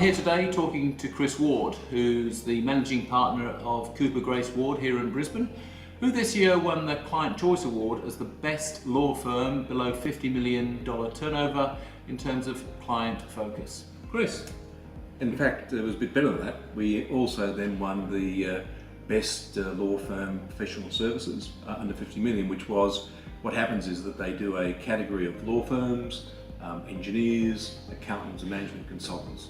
here today talking to Chris Ward, who's the managing partner of Cooper Grace Ward here in Brisbane, who this year won the Client Choice Award as the best law firm below $50 million turnover in terms of client focus. Chris? In fact, it was a bit better than that. We also then won the best law firm professional services under 50 million, which was, what happens is that they do a category of law firms, engineers, accountants and management consultants,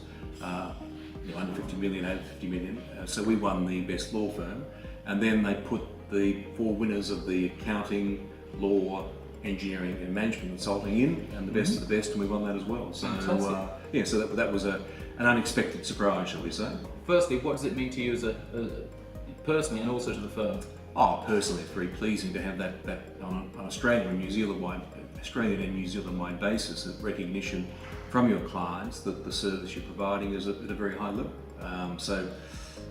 under 50 million, over 50 million. So we won the best law firm, and then they put the 4 winners of the accounting, law, engineering and management consulting in, and the best of the best, and we won that as well. So so that was an unexpected surprise, shall we say. Firstly, what does it mean to you as personally and also to the firm? Personally, it's very pleasing to have that on Australian and New Zealand-wide basis, of recognition from your clients that the service you're providing is at a very high level. So,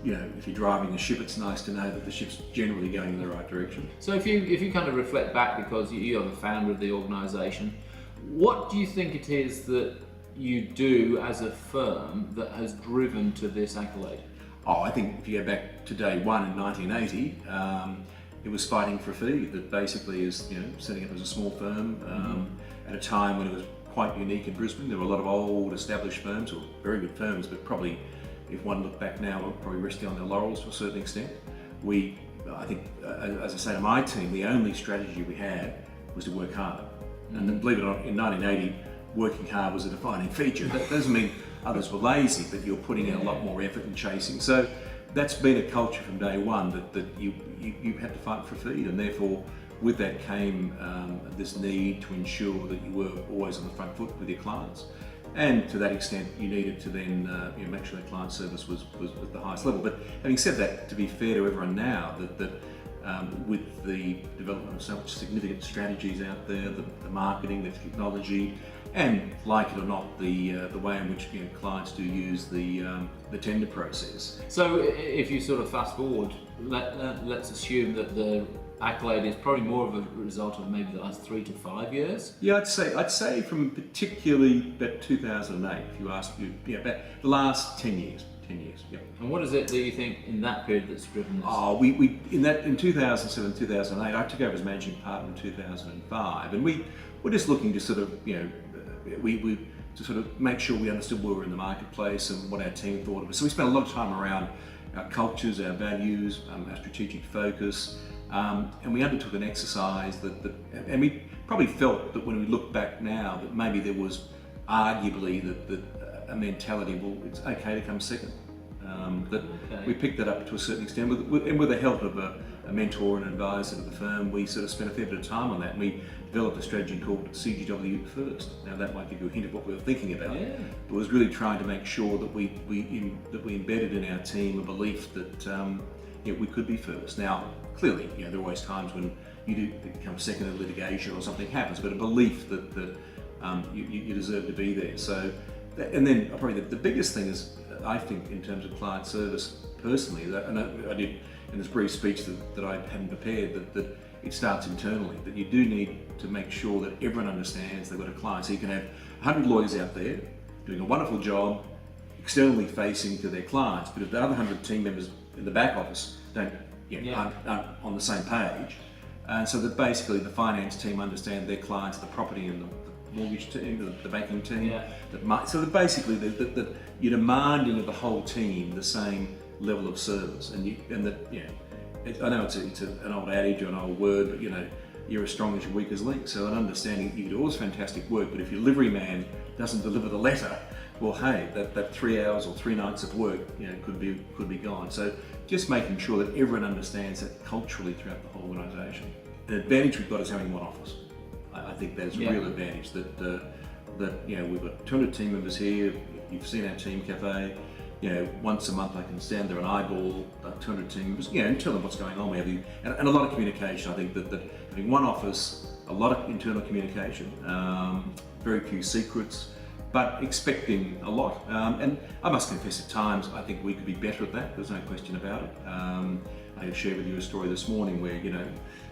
if you're driving the ship, it's nice to know that the ship's generally going in the right direction. So if you kind of reflect back, because you are the founder of the organisation, what do you think it is that you do as a firm that has driven to this accolade? I think if you go back to day one in 1980, it was fighting for a fee that basically is, setting up as a small firm at a time when it was quite unique in Brisbane. There were a lot of old established firms, or very good firms, but probably, if one looked back now, we're probably resting on their laurels to a certain extent. I think, as I say to my team, the only strategy we had was to work hard. And then, believe it or not, in 1980, working hard was a defining feature. That doesn't mean others were lazy, but you're putting in a lot more effort in chasing. So that's been a culture from day one, that you had to fight for feed, and therefore with that came this need to ensure that you were always on the front foot with your clients. And to that extent, you needed to then make sure that client service was at the highest level. But having said that, to be fair to everyone now, that with the development of so much significant strategies out there, the marketing, the technology, and like it or not, the way in which clients do use the tender process. So if you sort of fast forward, let's assume that the accolade is probably more of a result of maybe the last 3 to 5 years. Yeah, I'd say from particularly about 2008. If you ask me, about the last 10 years. 10 years. Yeah. And what is it that you think in that period that's driven this? In 2007, 2008, I took over as managing partner in 2005, and we were just looking to sort of to sort of make sure we understood where we were in the marketplace and what our team thought of it. So we spent a lot of time around our cultures, our values, our strategic focus, and we undertook an exercise and we probably felt that when we look back now that maybe there was arguably that a mentality, well, it's okay to come second. We picked that up to a certain extent, and with the help of a mentor and advisor to the firm, we sort of spent a fair bit of time on that, and we developed a strategy called CGW First. Now that might give you a hint of what we were thinking about. Yeah. But it was really trying to make sure that we embedded in our team a belief that we could be first. Now, clearly, there are always times when you do become second in litigation or something happens, but a belief that you deserve to be there. So, and then probably the biggest thing is, I think, in terms of client service personally, and I did in this brief speech that I hadn't prepared, that it starts internally, that you do need to make sure that everyone understands they've got a client. So you can have 100 lawyers out there doing a wonderful job, externally facing to their clients, but if the other 100 team members in the back office aren't on the same page, and so that basically the finance team understand their clients, the property and the mortgage team, the banking team, so that basically that you're demanding of the whole team the same level of service, I know it's an old adage or an old word, but you're as strong as your weakest link. So an understanding that you do all this fantastic work, but if your delivery man doesn't deliver the letter, well, hey, that 3 hours or 3 nights of work, could be gone. So just making sure that everyone understands that culturally throughout the whole organisation. An advantage we've got is having one office. I think that is a real advantage. That we've got 200 team members here. You've seen our team cafe. Once a month I can stand there and eyeball 200 team members, and tell them what's going on. We have and a lot of communication. I think that having one office, a lot of internal communication, very few secrets, but expecting a lot. And I must confess, at times I think we could be better at that. There's no question about it. I shared with you a story this morning where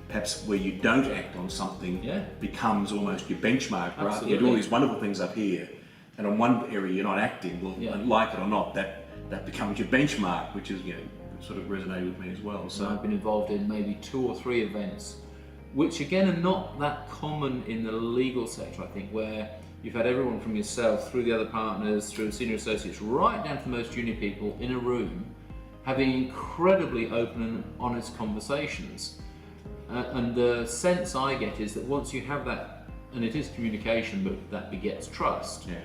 perhaps where you don't act on something becomes almost your benchmark. Right? You do all these wonderful things up here, and on one area you're not acting, well, Yeah. like it or not, that becomes your benchmark, which is, sort of resonated with me as well. So So I've been involved in maybe 2 or 3 events, which again are not that common in the legal sector, I think, where you've had everyone from yourself through the other partners, through the senior associates, right down to the most junior people in a room, having incredibly open and honest conversations. And the sense I get is that once you have that, and it is communication, but that begets trust, yeah.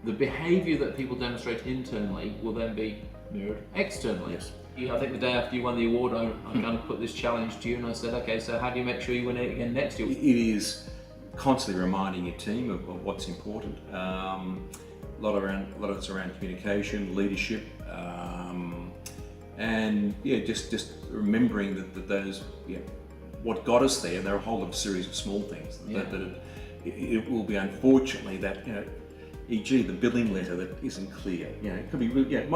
the behaviour that people demonstrate internally will then be mirrored externally. Yes. I think the day after you won the award, I kind of put this challenge to you, and I said, okay, so how do you make sure you win it again next year? It is constantly reminding your team of what's important. A lot of it's around communication, leadership, and just remembering that those what got us there. There are a whole lot of series of small things that it will be unfortunately that e.g. the billing letter that isn't clear. It could be it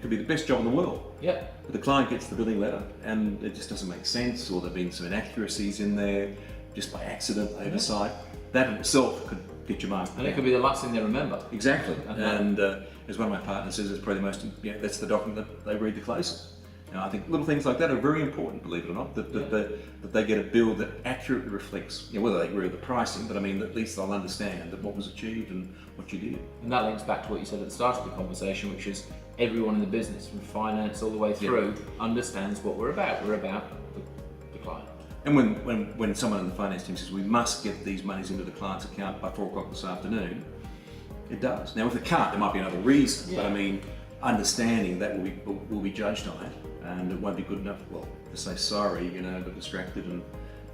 could be the best job in the world. Yeah. But the client gets the billing letter and it just doesn't make sense, or there've been some inaccuracies in there just by accident, oversight. That in itself could get your mark. And it could be the last thing they remember. Exactly. And as one of my partners says, it's probably the most, that's the document that they read the closest. I think little things like that are very important, believe it or not, that they get a bill that accurately reflects, whether they agree with the pricing, but I mean, at least they'll understand that what was achieved and what you did. And that links back to what you said at the start of the conversation, which is everyone in the business, from finance all the way through, understands what we're about. We're about the client. And when someone in the finance team says, we must get these monies into the client's account by 4 o'clock this afternoon, it does. Now, if it can't, there might be another reason, but I mean, understanding that will be judged on it, and it won't be good enough, to say sorry, got distracted and,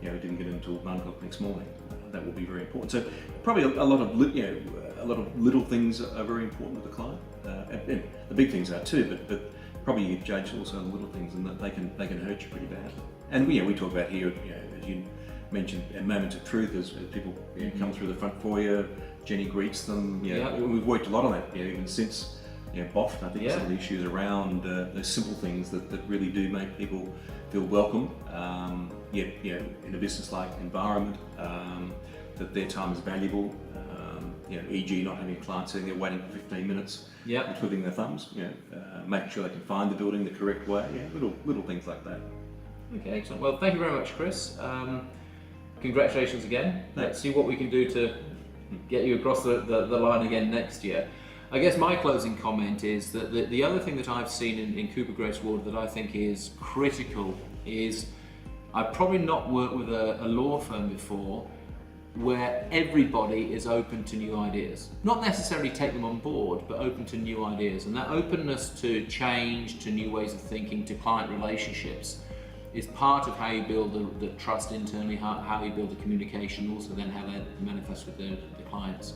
didn't get in until 9 o'clock next morning. That will be very important. So probably a lot of little things are very important with the client. And the big things are too, but probably you judge also the little things, and that they can hurt you pretty badly. And we talk about here, as you mentioned, moments of truth as people come through the front foyer. Jenny greets them. We've worked a lot on that. Even since BOFT, I think some of the issues around those simple things that really do make people feel welcome. In a business-like environment, that their time is valuable. E.g. not having a client sitting there waiting for 15 minutes, twiddling their thumbs. Making sure they can find the building the correct way. Little things like that. Okay, excellent. Well, thank you very much, Chris. Congratulations again. Let's see what we can do to get you across the line again next year. I guess my closing comment is that the other thing that I've seen in Cooper Grace Ward that I think is critical is I've probably not worked with a law firm before where everybody is open to new ideas. Not necessarily take them on board, but open to new ideas. And that openness to change, to new ways of thinking, to client relationships is part of how you build the trust internally, how you build the communication, also then how that manifests with the clients.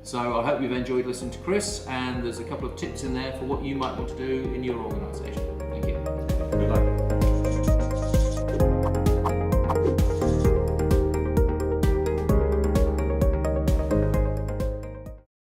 So I hope you've enjoyed listening to Chris, and there's a couple of tips in there for what you might want to do in your organisation.